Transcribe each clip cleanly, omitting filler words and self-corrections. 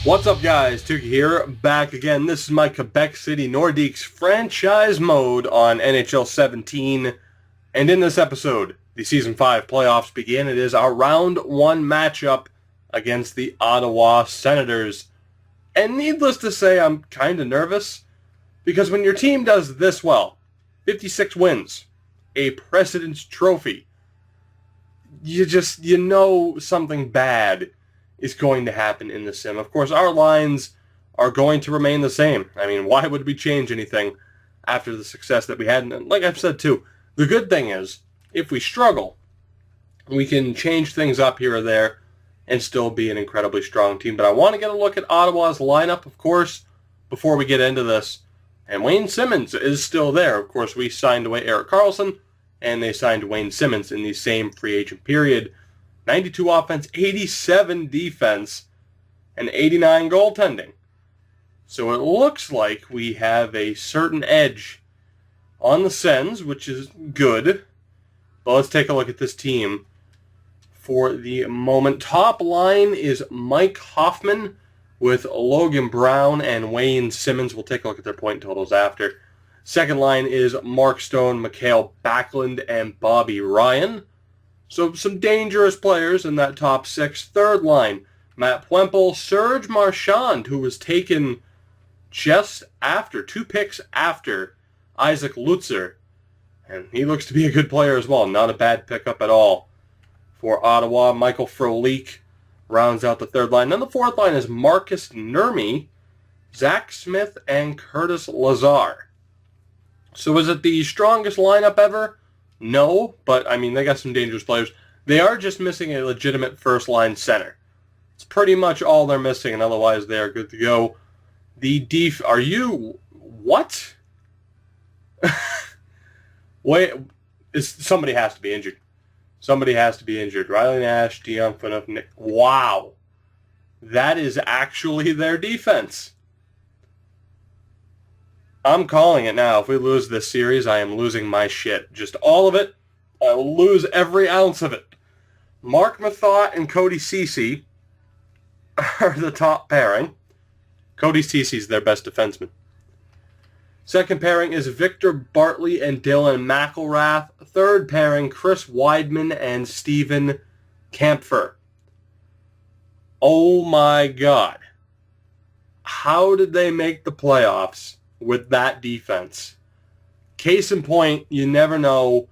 What's up, guys? Tuki here, back again. This is my Quebec City Nordiques franchise mode on NHL 17. And in this episode, the Season 5 playoffs begin. It is our Round 1 matchup against the Ottawa Senators. And needless to say, I'm kind of nervous, because when your team does this well, 56 wins, a President's Trophy, you know something bad is going to happen in the sim. Of course, our lines are going to remain the same. I mean, why would we change anything after the success that we had? And like I've said too, the good thing is, if we struggle, we can change things up here or there and still be an incredibly strong team. But I want to get a look at Ottawa's lineup, of course, before we get into this. And Wayne Simmonds is still there. Of course, we signed away Erik Karlsson, and they signed Wayne Simmonds in the same free agent period. 92 offense, 87 defense, and 89 goaltending. So it looks like we have a certain edge on the Sens, which is good. But let's take a look at this team for the moment. Top line is Mike Hoffman with Logan Brown and Wayne Simmonds. We'll take a look at their point totals after. Second line is Mark Stone, Mikhail Backlund, and Bobby Ryan. So some dangerous players in that top six. Third line, Matt Puempel, Serge Marchand, who was taken just after, 2 picks after Isaac Lutzer. And he looks to be a good player as well. Not a bad pickup at all for Ottawa. Michael Frolik rounds out the third line. Then the fourth line is Marcus Nurmi, Zach Smith, and Curtis Lazar. So is it the strongest lineup ever? No, but I mean, they got some dangerous players. They are just missing a legitimate first-line center. It's pretty much all they're missing, and otherwise they are good to go. Are you... What? Wait, somebody has to be injured. Somebody has to be injured. Riley Nash, Dion Phaneuf, Nick... Wow. That is actually their defense. I'm calling it now. If we lose this series, I am losing my shit. Just all of it. I will lose every ounce of it. Mark Mathot and Cody Ceci are the top pairing. Cody Ceci's their best defenseman. Second pairing is Victor Bartley and Dylan McElrath. Third pairing, Chris Weidman and Steven Kampfer. Oh my God. How did they make the playoffs with that defense? Case in point, you never know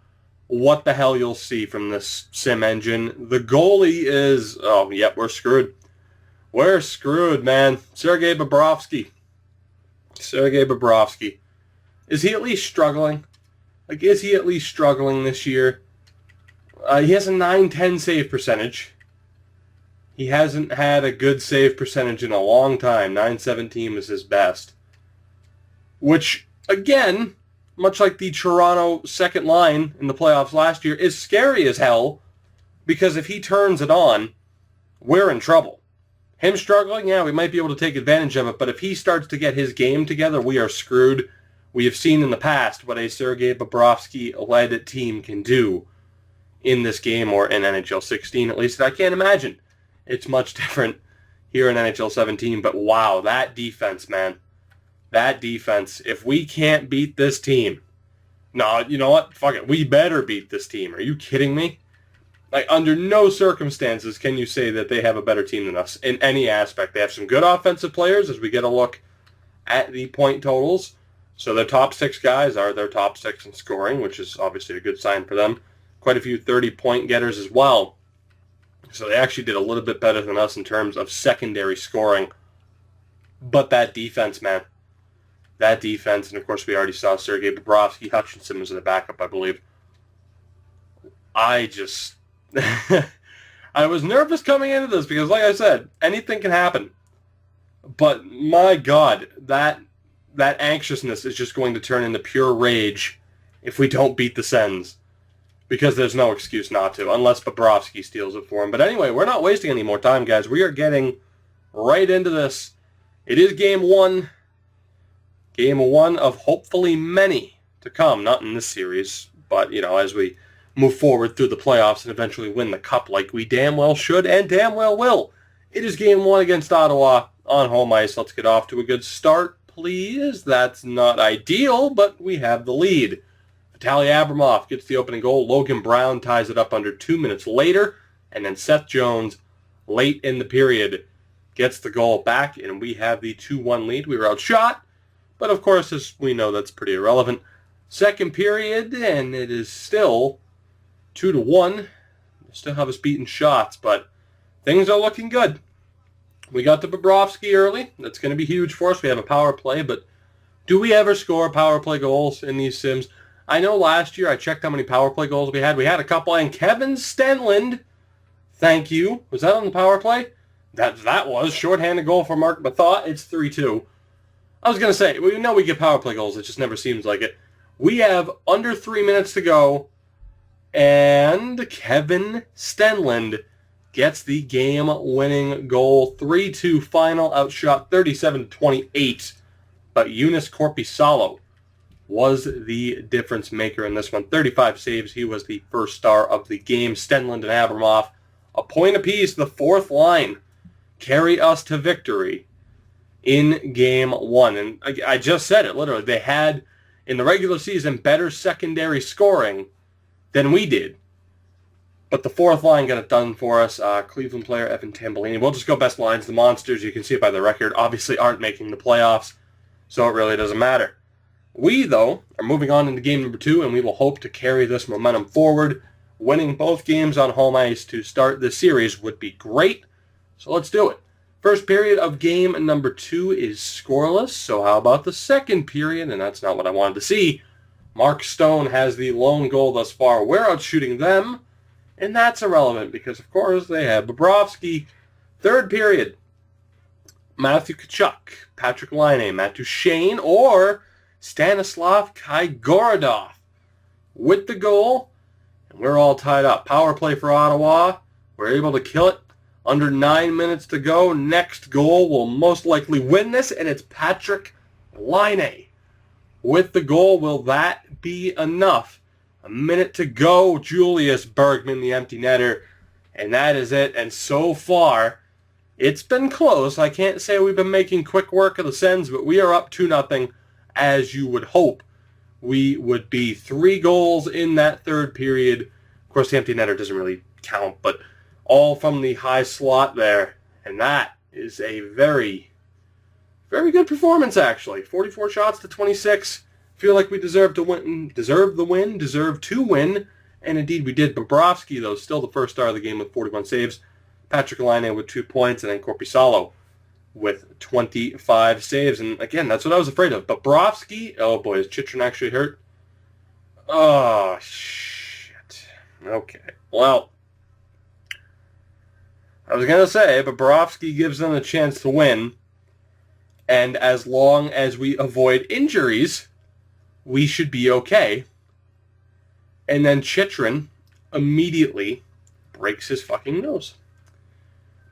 what the hell you'll see from this sim engine. The goalie is... Oh, yep, we're screwed. We're screwed, man. Sergei Bobrovsky. Is he at least struggling? Like, is he at least struggling this year? He has a .910 save percentage. He hasn't had a good save percentage in a long time. .917 is his best. Which, again, much like the Toronto second line in the playoffs last year, is scary as hell, because if he turns it on, we're in trouble. Him struggling, yeah, we might be able to take advantage of it, but if he starts to get his game together, we are screwed. We have seen in the past what a Sergei Bobrovsky-led team can do in this game, or in NHL 16 at least. I can't imagine it's much different here in NHL 17, but wow, that defense, man. That defense, if we can't beat this team, no, you know what? Fuck it. We better beat this team. Are you kidding me? Like, under no circumstances can you say that they have a better team than us in any aspect. They have some good offensive players as we get a look at the point totals. So their top 6 guys are their top 6 in scoring, which is obviously a good sign for them. Quite a few 30-point getters as well. So they actually did a little bit better than us in terms of secondary scoring. But that defense, man. That defense, and of course we already saw Sergei Bobrovsky. Hutchinson was in the backup, I believe. I was nervous coming into this because, like I said, anything can happen. But my God, that anxiousness is just going to turn into pure rage if we don't beat the Sens. Because there's no excuse not to, unless Bobrovsky steals it for him. But anyway, we're not wasting any more time, guys. We are getting right into this. It is Game 1. Game 1 of hopefully many to come. Not in this series, but, you know, as we move forward through the playoffs and eventually win the Cup like we damn well should and damn well will. It is Game 1 against Ottawa on home ice. Let's get off to a good start, please. That's not ideal, but we have the lead. Vitaly Abramov gets the opening goal. Logan Brown ties it up under 2 minutes later. And then Seth Jones, late in the period, gets the goal back, and we have the 2-1 lead. We were outshot, but of course, as we know, that's pretty irrelevant. Second period, and it is still 2-1. We still have us beaten shots, but things are looking good. We got to Bobrovsky early. That's going to be huge for us. We have a power play, but do we ever score power play goals in these sims? I know last year I checked how many power play goals we had. We had a couple, and Kevin Stenlund, thank you. Was that on the power play? That was shorthanded goal for Mark Mathot. It's 3-2. I was going to say, we know we get power play goals. It just never seems like it. We have under 3 minutes to go, and Kevin Stenlund gets the game-winning goal. 3-2 final, outshot 37-28. But Joonas Korpisalo was the difference maker in this one. 35 saves. He was the first star of the game. Stenlund and Abramov, a point apiece, the fourth line, carry us to victory in Game 1. And I just said it, literally. They had, in the regular season, better secondary scoring than we did. But the fourth line got it done for us. Cleveland player Evan Tambellini. We'll just go best lines. The Monsters, you can see it by the record, obviously aren't making the playoffs, so it really doesn't matter. We, though, are moving on into game number 2, and we will hope to carry this momentum forward. Winning both games on home ice to start this series would be great. So let's do it. First period of game number 2 is scoreless. So how about the second period? And that's not what I wanted to see. Mark Stone has the lone goal thus far. We're out shooting them. And that's irrelevant because, of course, they have Bobrovsky. Third period. Matthew Tkachuk, Patrick Laine, Matt Duchene, or Stanislav Kaigorodov with the goal. And we're all tied up. Power play for Ottawa. We're able to kill it. Under 9 minutes to go. Next goal will most likely win this, and it's Patrick Laine with the goal. Will that be enough? A minute to go. Julius Bergman, the empty netter, and that is it. And so far, it's been close. I can't say we've been making quick work of the Sens, but we are up 2-0, as you would hope we would be. 3 goals in that third period. Of course, the empty netter doesn't really count, but all from the high slot there. And that is a very, very good performance, actually. 44 shots to 26. Feel like we deserve to win, deserve to win. And indeed we did. Bobrovsky, though, still the first star of the game with 41 saves. Patrick Laine with 2 points, and then Korpisalo with 25 saves. And again, that's what I was afraid of. Bobrovsky, oh boy, is Chychrun actually hurt? Oh, shit. Okay. Well, I was going to say, Bobrovsky gives them a chance to win, and as long as we avoid injuries, we should be okay. And then Chychrun immediately breaks his fucking nose.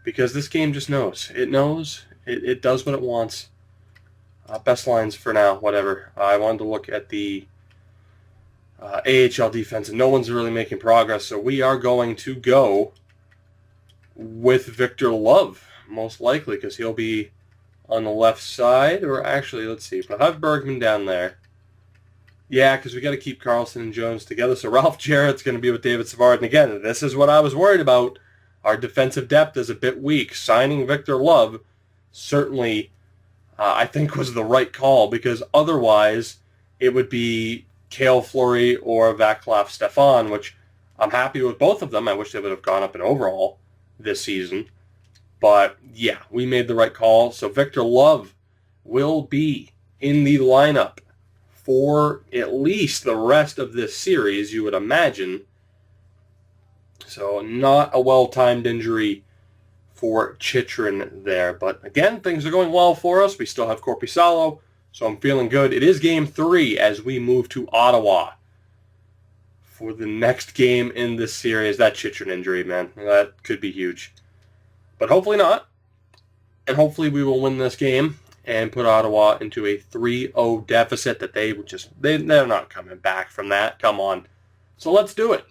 Because this game just knows. It knows. It does what it wants. Best lines for now, whatever. I wanted to look at the AHL defense, and no one's really making progress, so we are going to go with Victor Love, most likely, because he'll be on the left side. Or actually, let's see. We'll have Bergman down there. Yeah, because we got to keep Carlson and Jones together. So Ralph Jarrett's going to be with David Savard. And again, this is what I was worried about. Our defensive depth is a bit weak. Signing Victor Love certainly, I think, was the right call, because otherwise it would be Cale Fleury or Vaclav Stefan, which I'm happy with both of them. I wish they would have gone up in overall this season. But yeah, we made the right call. So Victor Love will be in the lineup for at least the rest of this series, you would imagine. So not a well-timed injury for Chychrun there. But again, things are going well for us. We still have Korpisalo, so I'm feeling good. It is Game 3 as we move to Ottawa for the next game in this series. That Chychrun injury, man, that could be huge. But hopefully not. And hopefully we will win this game and put Ottawa into a 3-0 deficit that they're not coming back from that. Come on. So let's do it.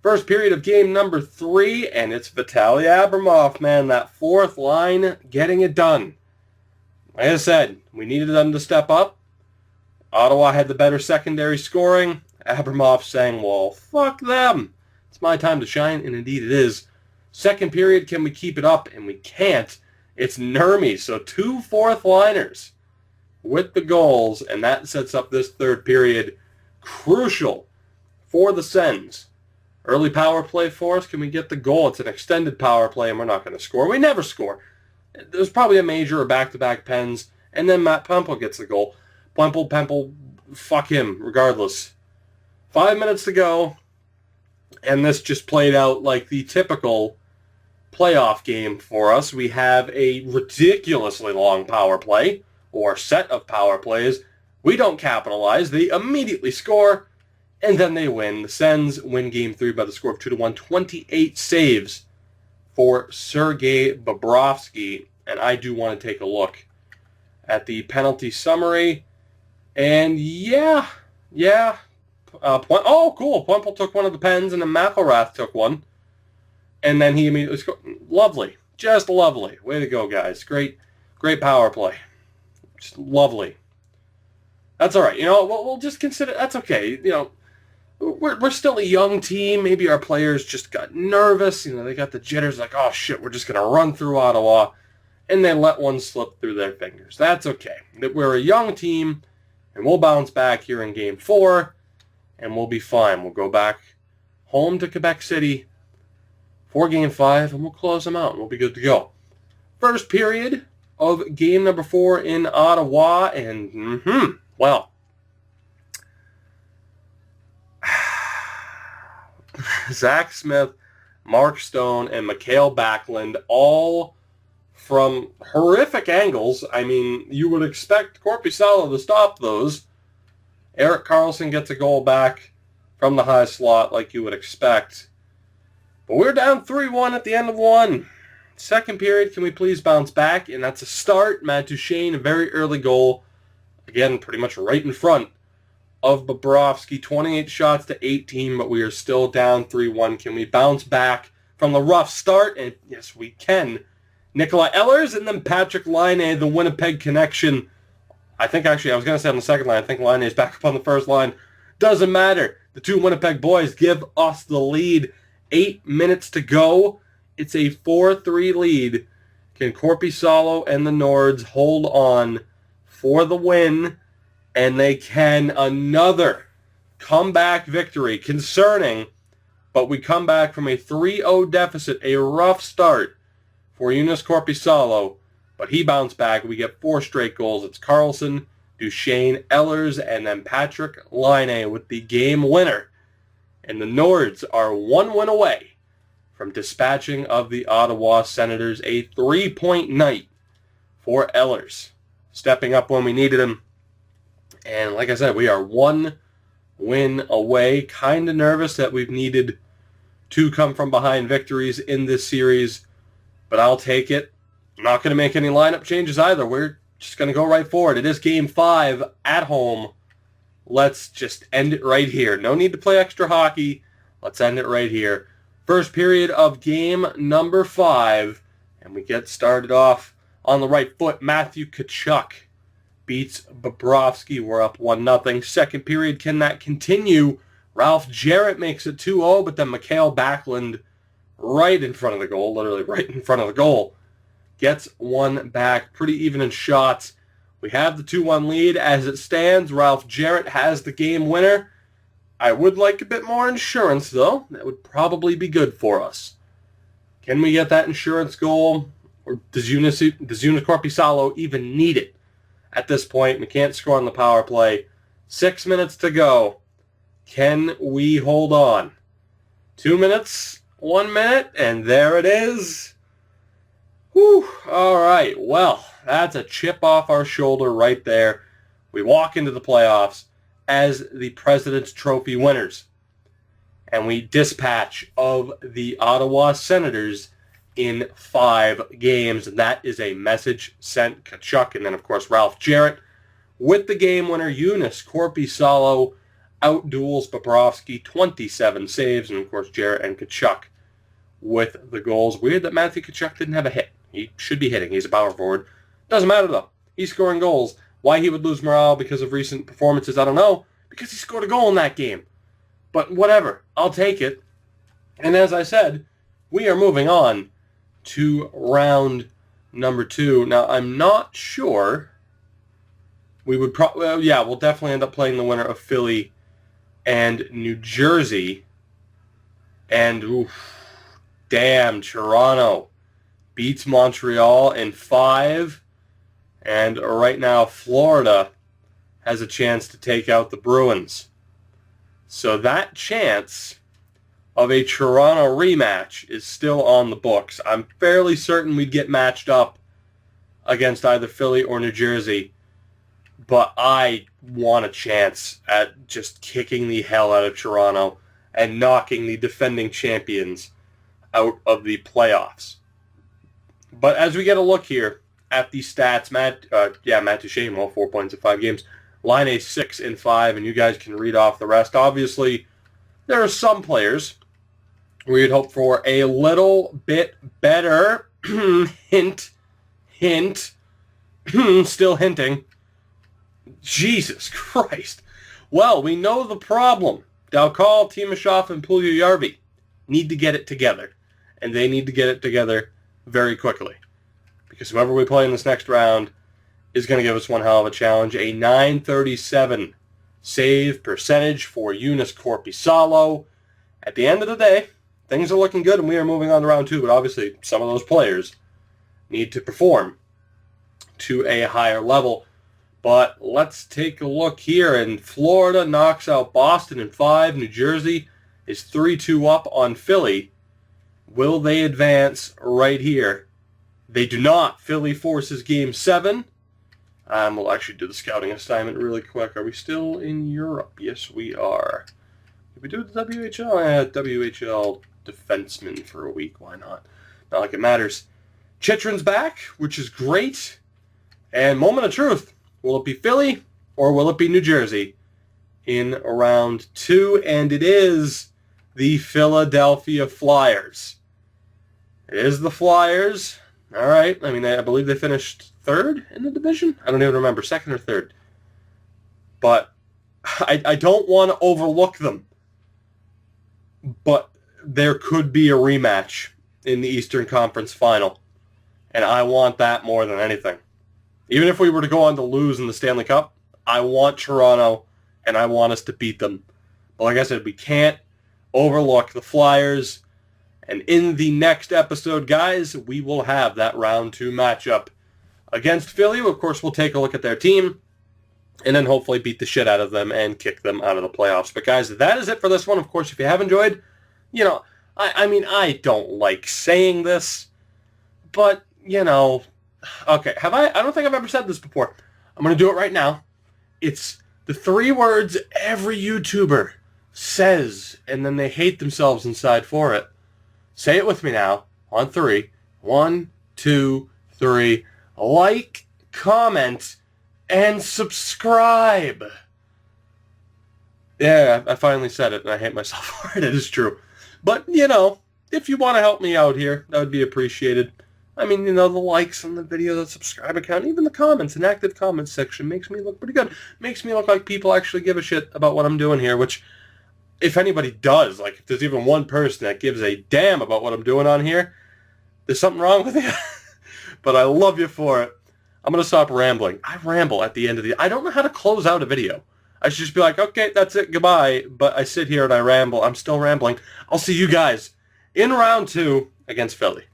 First period of game number 3, and it's Vitaly Abramov, man. That fourth line getting it done. Like I said, we needed them to step up. Ottawa had the better secondary scoring. Abramov saying, well, fuck them. It's my time to shine, and indeed it is. Second period, can we keep it up? And we can't. It's Nermy, so 2 fourth-liners with the goals, and that sets up this third period. Crucial for the Sens. Early power play for us. Can we get the goal? It's an extended power play, and we're not going to score. We never score. There's probably a major or back-to-back pens, and then Matt Pemple gets the goal. Pemple, fuck him, regardless. 5 minutes to go, and this just played out like the typical playoff game for us. We have a ridiculously long power play, or set of power plays. We don't capitalize. They immediately score, and then they win. The Sens win Game 3 by the score of 2-1. 28 saves for Sergei Bobrovsky, and I do want to take a look at the penalty summary. And yeah. Cool. Pumple took one of the pens, and then McElrath took one. And then he immediately scored. Lovely. Just lovely. Way to go, guys. Great power play. Just lovely. That's all right. We'll just consider that's okay. We're still a young team. Maybe our players just got nervous. They got the jitters like, oh, shit, we're just going to run through Ottawa. And they let one slip through their fingers. That's okay. We're a young team, and we'll bounce back here in Game 4, and we'll be fine. We'll go back home to Quebec City for Game 5, and we'll close them out, and we'll be good to go. First period of Game number 4 in Ottawa, and, well, Zach Smith, Mark Stone, and Mikael Backlund, all from horrific angles. I mean, you would expect Korpisalo to stop those. Erik Karlsson gets a goal back from the high slot like you would expect. But we're down 3-1 at the end of one. Second period, can we please bounce back? And that's a start. Matt Duchene, a very early goal. Again, pretty much right in front of Bobrovsky. 28 shots to 18, but we are still down 3-1. Can we bounce back from the rough start? And yes, we can. Nikolai Ehlers and then Patrick Laine, the Winnipeg connection. I think actually, I was going to say on the second line, I think Laine is back up on the first line. Doesn't matter. The two Winnipeg boys give us the lead. 8 minutes to go. It's a 4-3 lead. Can Korpisalo and the Nords hold on for the win? And they can. Another comeback victory. Concerning, but we come back from a 3-0 deficit. A rough start for Joonas Korpisalo. But he bounced back. We get 4 straight goals. It's Karlsson, Duchene, Ehlers, and then Patrick Laine with the game winner. And the Nords are 1 win away from dispatching of the Ottawa Senators. A 3-point night for Ehlers, stepping up when we needed him. And like I said, we are 1 win away. Kind of nervous that we've needed 2 come from behind victories in this series, but I'll take it. I'm not going to make any lineup changes either. We're just going to go right forward. It is Game 5 at home. Let's just end it right here. No need to play extra hockey. Let's end it right here. First period of Game number 5, and we get started off on the right foot. Matthew Tkachuk beats Bobrovsky. We're up 1-0. Second period, can that continue? Ralph Jarrett makes it 2-0, but then Mikael Backlund right in front of the goal, literally right in front of the goal, gets one back. Pretty even in shots. We have the 2-1 lead as it stands. Ralph Jarrett has the game winner. I would like a bit more insurance, though. That would probably be good for us. Can we get that insurance goal? Or does Joonas Korpisalo even need it at this point? We can't score on the power play. 6 minutes to go. Can we hold on? 2 minutes, 1 minute, and there it is. Whew. All right. Well, that's a chip off our shoulder right there. We walk into the playoffs as the President's Trophy winners. And we dispatch of the Ottawa Senators in 5 games. And that is a message sent. Tkachuk and then, of course, Ralph Jarrett with the game winner. Joonas Korpisalo outduels Bobrovsky, 27 saves. And, of course, Jarrett and Tkachuk with the goals. Weird that Matthew Tkachuk didn't have a hit. He should be hitting. He's a power forward. Doesn't matter, though. He's scoring goals. Why he would lose morale because of recent performances, I don't know. Because he scored a goal in that game. But whatever. I'll take it. And as I said, we are moving on to round number 2. Now, I'm not sure. We would we'll definitely end up playing the winner of Philly and New Jersey. And, damn, Toronto beats Montreal in 5. And right now, Florida has a chance to take out the Bruins. So that chance of a Toronto rematch is still on the books. I'm fairly certain we'd get matched up against either Philly or New Jersey. But I want a chance at just kicking the hell out of Toronto and knocking the defending champions out of the playoffs. But as we get a look here at the stats, Matt Duchene, 4 points in 5 games. Line A 6 in 5, and you guys can read off the rest. Obviously, there are some players we'd hope for a little bit better. Hint. Still hinting. Jesus Christ. Well, we know the problem. Dalkal, Timashov, and Puljujarvi need to get it together. And they need to get it together very quickly. Because whoever we play in this next round is going to give us one hell of a challenge. A 937 save percentage for Joonas Korpisalo. At the end of the day, things are looking good and we are moving on to round 2. But obviously, some of those players need to perform to a higher level. But let's take a look here. And Florida knocks out Boston in 5. New Jersey is 3-2 up on Philly. Will they advance right here? They do not. Philly forces Game 7. We'll actually do the scouting assignment really quick. Are we still in Europe? Yes, we are. Did we do the WHL? WHL defenseman for a week. Why not? Not like it matters. Chychrun's back, which is great. And moment of truth. Will it be Philly or will it be New Jersey in round 2? And it is the Philadelphia Flyers. It is the Flyers. All right. I mean, I believe they finished 3rd in the division. I don't even remember, 2nd or 3rd. But I don't want to overlook them. But there could be a rematch in the Eastern Conference Final. And I want that more than anything. Even if we were to go on to lose in the Stanley Cup, I want Toronto, and I want us to beat them. But like I said, we can't overlook the Flyers. And in the next episode, guys, we will have that round 2 matchup against Philly. Of course, we'll take a look at their team and then hopefully beat the shit out of them and kick them out of the playoffs. But guys, that is it for this one. Of course, if you have enjoyed, I mean, I don't like saying this, but, okay, I don't think I've ever said this before. I'm going to do it right now. It's the 3 words every YouTuber says, and then they hate themselves inside for it. Say it with me now, on 3. 1, 2, 3. Like, comment, and subscribe. Yeah, I finally said it, and I hate myself for it. It is true. But, if you want to help me out here, that would be appreciated. I mean, the likes on the video, the subscribe account, even the comments, an active comments section makes me look pretty good. Makes me look like people actually give a shit about what I'm doing here, which, if anybody does, like, if there's even one person that gives a damn about what I'm doing on here, there's something wrong with you. But I love you for it. I'm going to stop rambling. I ramble at the end of I don't know how to close out a video. I should just be like, okay, that's it, goodbye. But I sit here and I ramble. I'm still rambling. I'll see you guys in round 2 against Philly.